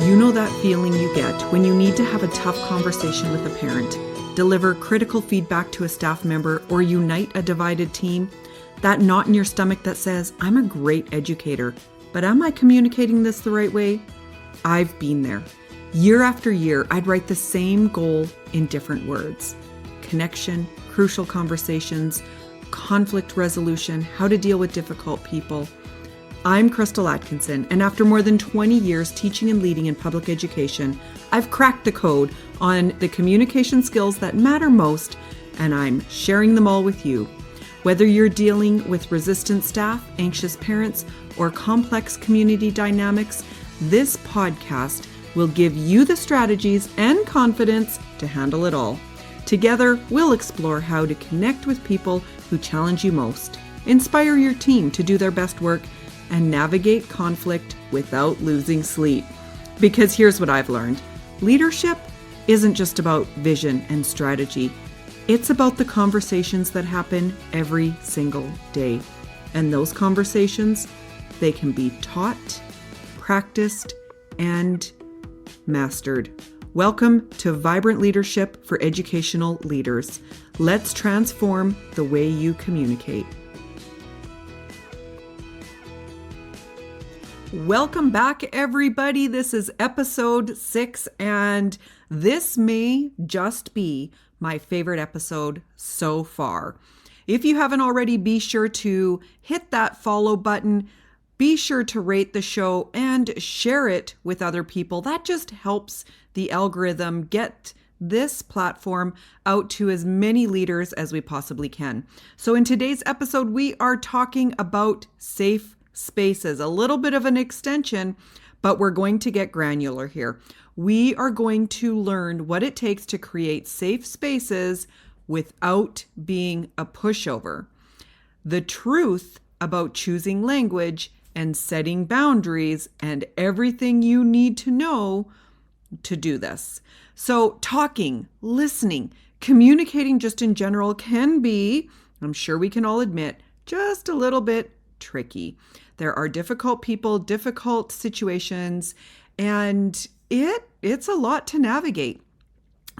You know that feeling you get when you need to have a tough conversation with a parent, deliver critical feedback to a staff member, or unite a divided team? That knot in your stomach that says, I'm a great educator, but am I communicating this the right way? I've been there. Year after year, I'd write the same goal in different words. Connection, crucial conversations, conflict resolution, how to deal with difficult people. I'm Crystal Atkinson, and after more than 20 years teaching and leading in public education, I've cracked the code on the communication skills that matter most, and I'm sharing them all with you. Whether you're dealing with resistant staff, anxious parents, or complex community dynamics, this podcast will give you the strategies and confidence to handle it all. Together, we'll explore how to connect with people who challenge you most, inspire your team to do their best work, and navigate conflict without losing sleep. Because here's what I've learned. Leadership isn't just about vision and strategy. It's about the conversations that happen every single day. And those conversations, they can be taught, practiced, and mastered. Welcome to Vibrant Leadership for Educational Leaders. Let's transform the way you communicate. Welcome back, everybody. This is episode 6, and this may just be my favorite episode so far. If you haven't already, be sure to hit that follow button. Be sure to rate the show and share it with other people. That just helps the algorithm get this platform out to as many leaders as we possibly can. So in today's episode, we are talking about safe spaces, a little bit of an extension, but we're going to get granular here. We are going to learn what it takes to create safe spaces without being a pushover. The truth about choosing language and setting boundaries and everything you need to know to do this. So talking, listening, communicating just in general can be, I'm sure we can all admit, just a little bit tricky. There are difficult people, difficult situations, and it's a lot to navigate.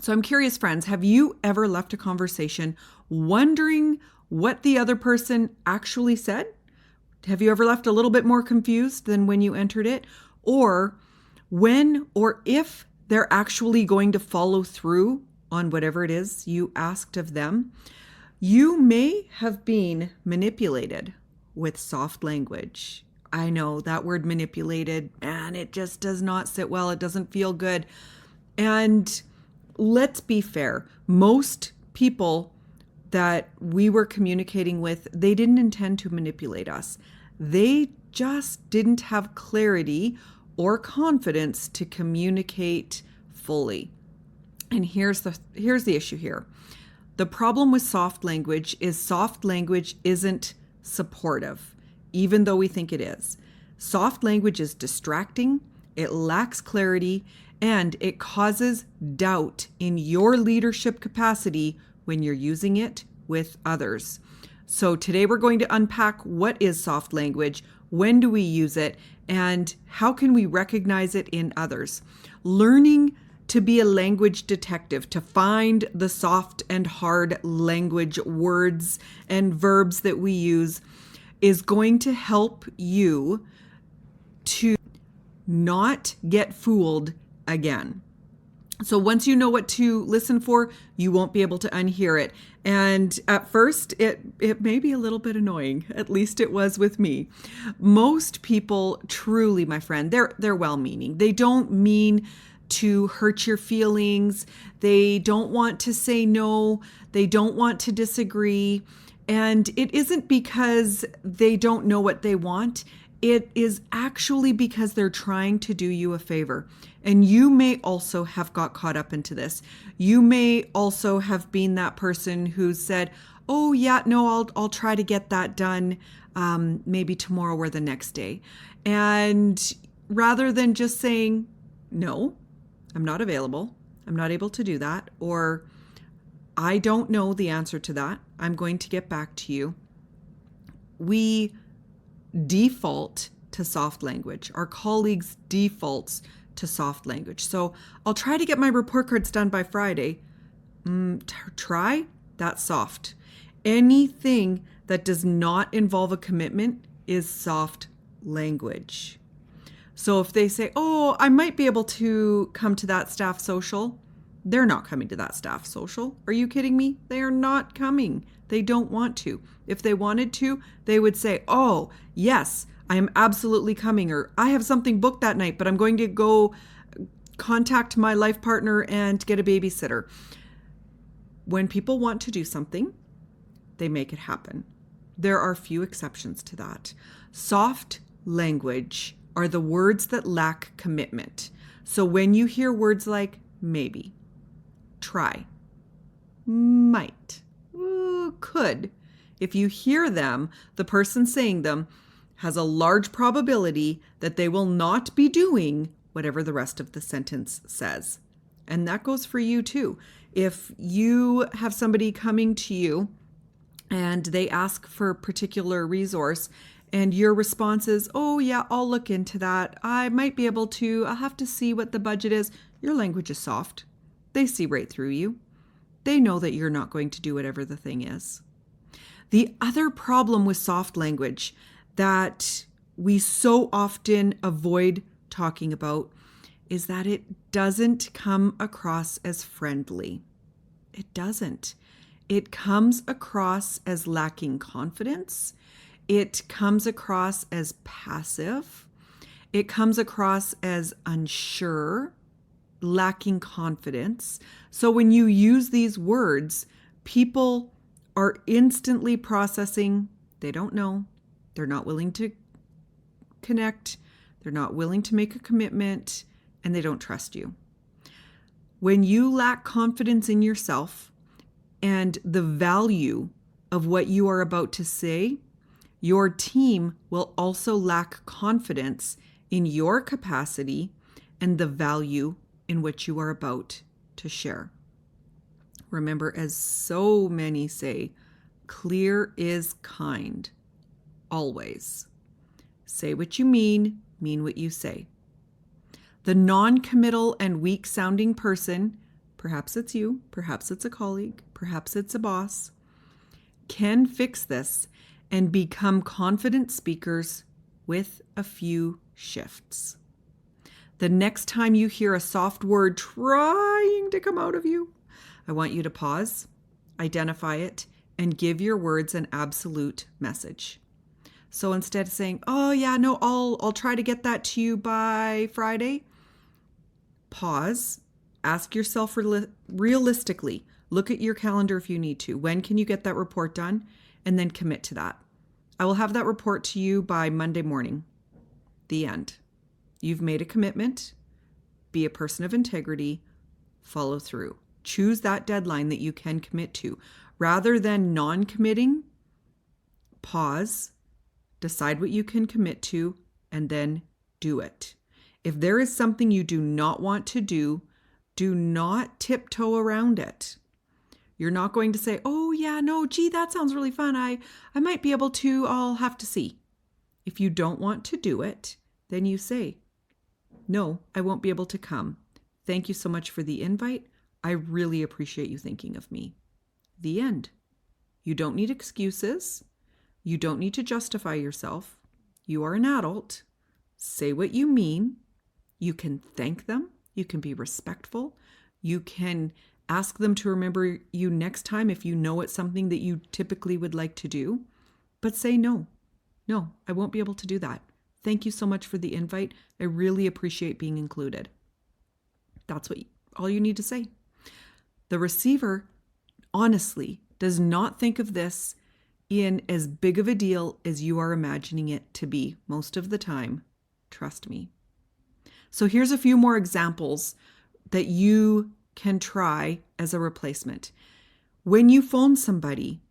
So I'm curious, friends, have you ever left a conversation wondering what the other person actually said? Have you ever left a little bit more confused than when you entered it? Or when or if they're actually going to follow through on whatever it is you asked of them? You may have been manipulated with soft language. I know that word manipulated, and it just does not sit well. It doesn't feel good. And let's be fair. Most people that we were communicating with, they didn't intend to manipulate us. They just didn't have clarity or confidence to communicate fully. And here's the issue here. The problem with soft language isn't supportive, even though we think it is. Soft language is distracting, it lacks clarity, and it causes doubt in your leadership capacity when you're using it with others. So today we're going to unpack what is soft language, when do we use it, and how can we recognize it in others. Learning to be a language detective, to find the soft and hard language words and verbs that we use is going to help you to not get fooled again. So once you know what to listen for, you won't be able to unhear it. And at first, it may be a little bit annoying. At least it was with me. Most people truly, my friend, they're well-meaning. They don't mean to hurt your feelings. They don't want to say no. They don't want to disagree. And it isn't because they don't know what they want. It is actually because they're trying to do you a favor. And you may also have got caught up into this. You may also have been that person who said, oh yeah, no, I'll try to get that done maybe tomorrow or the next day. And rather than just saying, no, I'm not available, I'm not able to do that, or I don't know the answer to that, I'm going to get back to you, we default to soft language. Our colleagues defaults to soft language. So I'll try to get my report cards done by Friday. Try? That's soft. Anything that does not involve a commitment is soft language. So if they say, oh, I might be able to come to that staff social, they're not coming to that staff social. Are you kidding me? They are not coming. They don't want to. If they wanted to, they would say, oh, yes, I am absolutely coming, or I have something booked that night, but I'm going to go contact my life partner and get a babysitter. When people want to do something, they make it happen. There are few exceptions to that. Soft language are the words that lack commitment. So when you hear words like maybe, try, might, could, if you hear them, the person saying them has a large probability that they will not be doing whatever the rest of the sentence says. And that goes for you too. If you have somebody coming to you and they ask for a particular resource and your response is, oh yeah, I'll look into that. I might be able to, I'll have to see what the budget is. Your language is soft. They see right through you. They know that you're not going to do whatever the thing is. The other problem with soft language that we so often avoid talking about is that it doesn't come across as friendly. It doesn't. It comes across as lacking confidence. It comes across as passive. It comes across as unsure, lacking confidence. So when you use these words, people are instantly processing, they don't know, they're not willing to connect, they're not willing to make a commitment, and they don't trust you. When you lack confidence in yourself and the value of what you are about to say, your team will also lack confidence in your capacity and the value in which you are about to share. Remember, as so many say, clear is kind, always. Say what you mean what you say. The non-committal and weak-sounding person, perhaps it's you, perhaps it's a colleague, perhaps it's a boss, can fix this and become confident speakers with a few shifts. The next time you hear a soft word trying to come out of you, I want you to pause, identify it, and give your words an absolute message. So instead of saying, oh yeah, no, I'll try to get that to you by Friday, pause, ask yourself realistically, look at your calendar if you need to. When can you get that report done? And then commit to that. I will have that report to you by Monday morning. The end. You've made a commitment. Be a person of integrity. Follow through. Choose that deadline that you can commit to. Rather than non-committing, pause, decide what you can commit to, and then do it. If there is something you do not want to do not tiptoe around it. You're not going to say, oh yeah, no, gee, that sounds really fun. I might be able to, I'll have to see. If you don't want to do it, then you say, no, I won't be able to come. Thank you so much for the invite. I really appreciate you thinking of me. The end. You don't need excuses. You don't need to justify yourself. You are an adult. Say what you mean. You can thank them. You can be respectful. You can ask them to remember you next time if you know it's something that you typically would like to do. But say no. No, I won't be able to do that. Thank you so much for the invite. I really appreciate being included. That's all you need to say. The receiver, honestly, does not think of this in as big of a deal as you are imagining it to be most of the time. Trust me. So here's a few more examples that you can try as a replacement. When you phone somebody,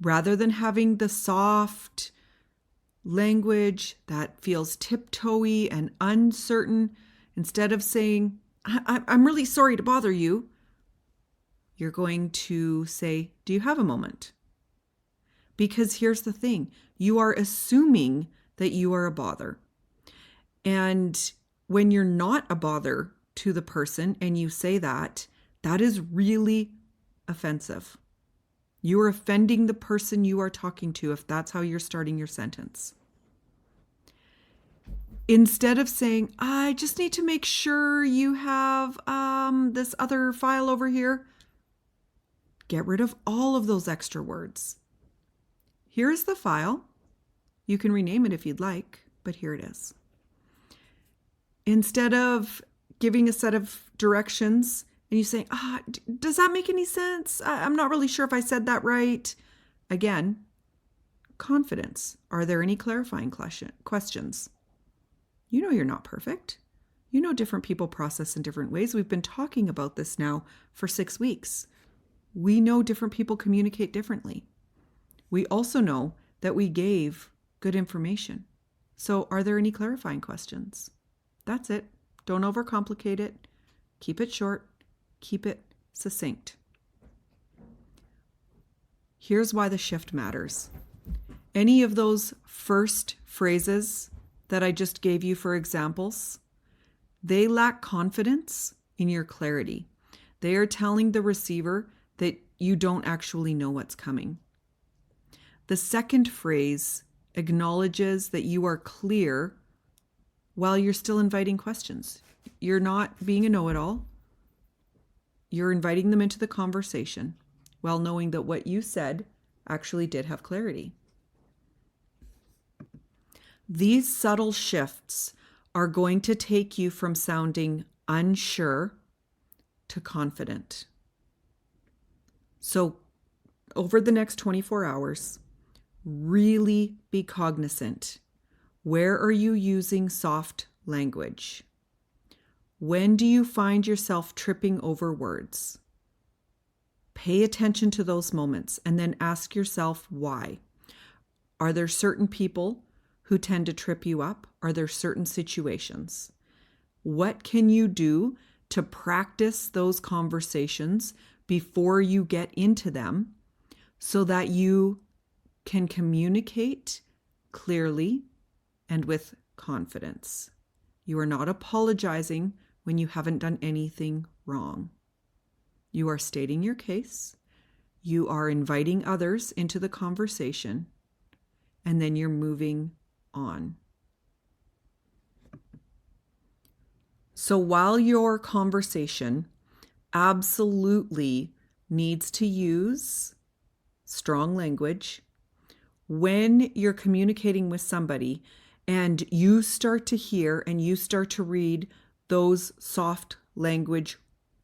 rather than having the soft language that feels tiptoey and uncertain, instead of saying, I'm really sorry to bother you, you're going to say, do you have a moment? Because here's the thing, you are assuming that you are a bother. And when you're not a bother to the person and you say that, that is really offensive. You are offending the person you are talking to if that's how you're starting your sentence. Instead of saying, I just need to make sure you have this other file over here, get rid of all of those extra words. Here's the file. You can rename it if you'd like, but here it is. Instead of giving a set of directions and you say, does that make any sense? I'm not really sure if I said that right. Again, confidence. Are there any clarifying questions? You know you're not perfect. You know different people process in different ways. We've been talking about this now for 6 weeks. We know different people communicate differently. We also know that we gave good information. So are there any clarifying questions? That's it. Don't overcomplicate it. Keep it short. Keep it succinct. Here's why the shift matters. Any of those first phrases that I just gave you for examples, they lack confidence in your clarity. They are telling the receiver that you don't actually know what's coming. The second phrase acknowledges that you are clear while you're still inviting questions. You're not being a know-it-all. You're inviting them into the conversation while knowing that what you said actually did have clarity. These subtle shifts are going to take you from sounding unsure to confident. So over the next 24 hours, really be cognizant. Where are you using soft language? When do you find yourself tripping over words? Pay attention to those moments and then ask yourself why. Are there certain people who tend to trip you up? Are there certain situations? What can you do to practice those conversations before you get into them so that you can communicate clearly and with confidence? You are not apologizing when you haven't done anything wrong. You are stating your case. You are inviting others into the conversation, and then you're moving on. So while your conversation absolutely needs to use strong language, when you're communicating with somebody and you start to hear and you start to read those soft language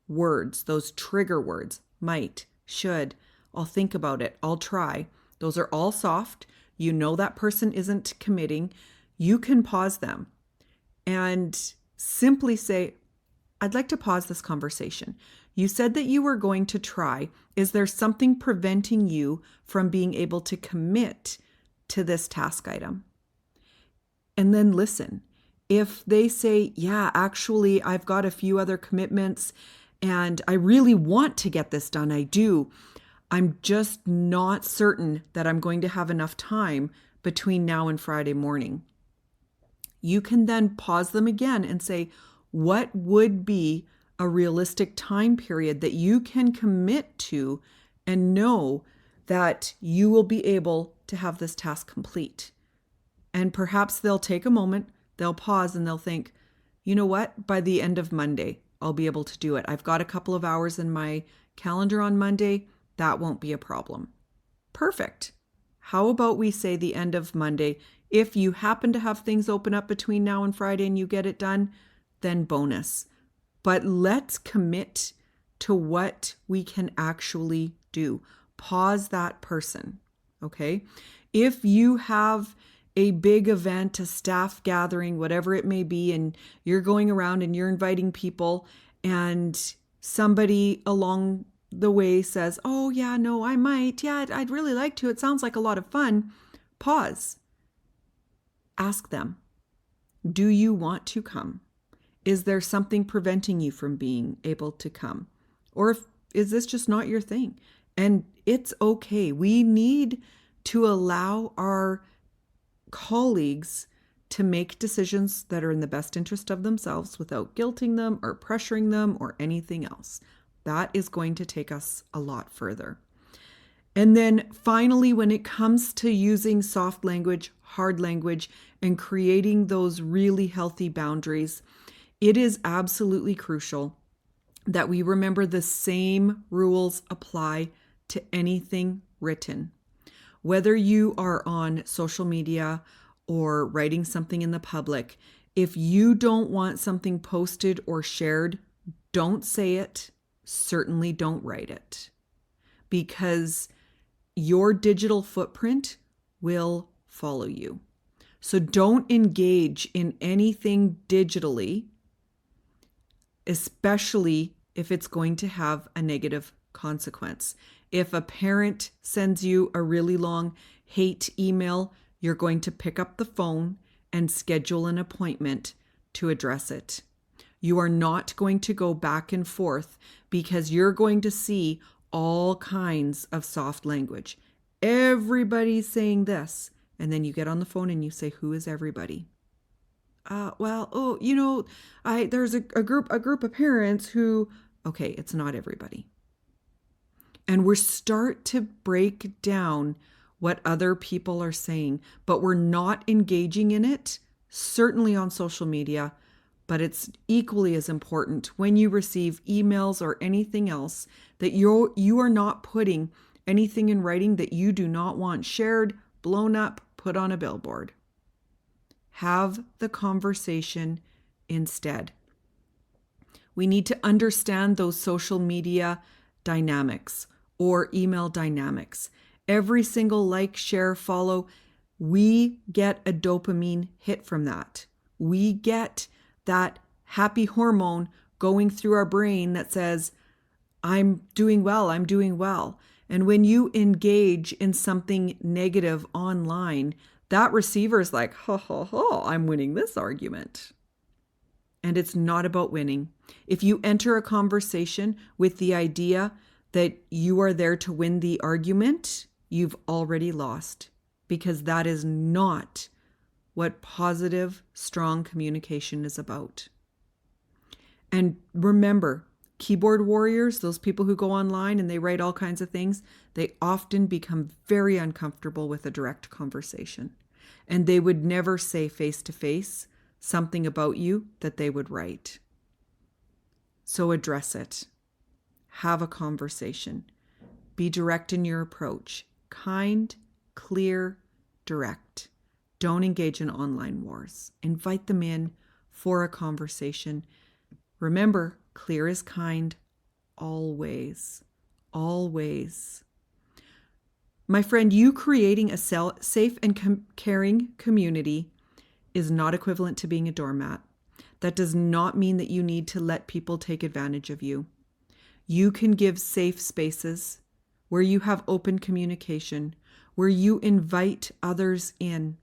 words, those trigger words, might, should, I'll think about it, I'll try. Those are all soft. You know that person isn't committing. You can pause them and simply say, I'd like to pause this conversation. You said that you were going to try. Is there something preventing you from being able to commit to this task item? And then listen. If they say, yeah, actually, I've got a few other commitments and I really want to get this done, I do. I'm just not certain that I'm going to have enough time between now and Friday morning. You can then pause them again and say, what would be a realistic time period that you can commit to and know that you will be able to have this task complete? And perhaps they'll take a moment, they'll pause and they'll think, you know what, by the end of Monday, I'll be able to do it. I've got a couple of hours in my calendar on Monday. That won't be a problem. Perfect. How about we say the end of Monday? If you happen to have things open up between now and Friday and you get it done, then bonus. But let's commit to what we can actually do. Pause that person, okay? If you have a big event, a staff gathering, whatever it may be, and you're going around and you're inviting people and somebody along the way says, oh yeah, no, I might. Yeah, I'd really like to. It sounds like a lot of fun. Pause. Ask them, do you want to come? Is there something preventing you from being able to come? Or is this just not your thing? And it's okay. We need to allow our colleagues to make decisions that are in the best interest of themselves without guilting them or pressuring them or anything else. That is going to take us a lot further. And then finally, when it comes to using soft language, hard language, and creating those really healthy boundaries, it is absolutely crucial that we remember the same rules apply to anything written. Whether you are on social media or writing something in the public, if you don't want something posted or shared, don't say it. Certainly don't write it, because your digital footprint will follow you. So don't engage in anything digitally, especially if it's going to have a negative consequence. If a parent sends you a really long hate email, you're going to pick up the phone and schedule an appointment to address it. You are not going to go back and forth, because you're going to see all kinds of soft language. Everybody's saying this. And then you get on the phone and you say, who is everybody? There's a group of parents who, okay, it's not everybody. And we start to break down what other people are saying, but we're not engaging in it, certainly on social media, but it's equally as important when you receive emails or anything else that you are not putting anything in writing that you do not want shared, blown up, put on a billboard. Have the conversation instead. We need to understand those social media dynamics or email dynamics. Every single like, share, follow, we get a dopamine hit from that. We get that happy hormone going through our brain that says, I'm doing well, I'm doing well. And when you engage in something negative online, that receiver is like, I'm winning this argument. And it's not about winning. If you enter a conversation with the idea that you are there to win the argument, you've already lost, because that is not what positive, strong communication is about. And remember, keyboard warriors, those people who go online and they write all kinds of things, they often become very uncomfortable with a direct conversation. And they would never say face to face something about you that they would write. So address it. Have a conversation. Be direct in your approach. Kind, clear, direct. Don't engage in online wars. Invite them in for a conversation. Remember, clear is kind, always, always. My friend, you creating a safe and caring community is not equivalent to being a doormat. That does not mean that you need to let people take advantage of you. You can give safe spaces where you have open communication, where you invite others in,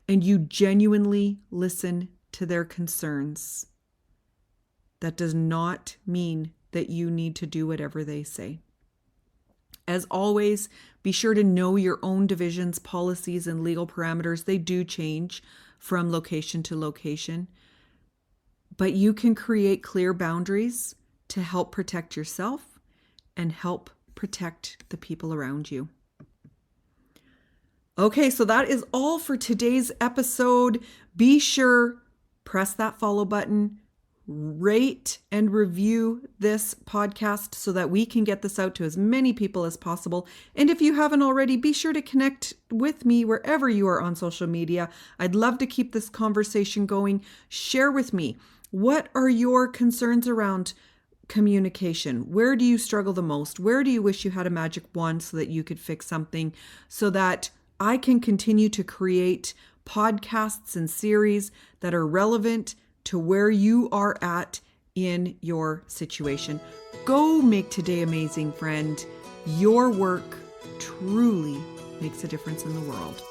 and you genuinely listen to their concerns. That does not mean that you need to do whatever they say. As always, be sure to know your own division's policies and legal parameters. They do change from location to location, but you can create clear boundaries to help protect yourself and help protect the people around you. Okay, so that is all for today's episode. Be sure, press that follow button, rate and review this podcast so that we can get this out to as many people as possible. And if you haven't already, be sure to connect with me wherever you are on social media. I'd love to keep this conversation going. Share with me, what are your concerns around communication? Where do you struggle the most? Where do you wish you had a magic wand so that you could fix something, so that I can continue to create podcasts and series that are relevant to where you are at in your situation. Go make today amazing, friend. Your work truly makes a difference in the world.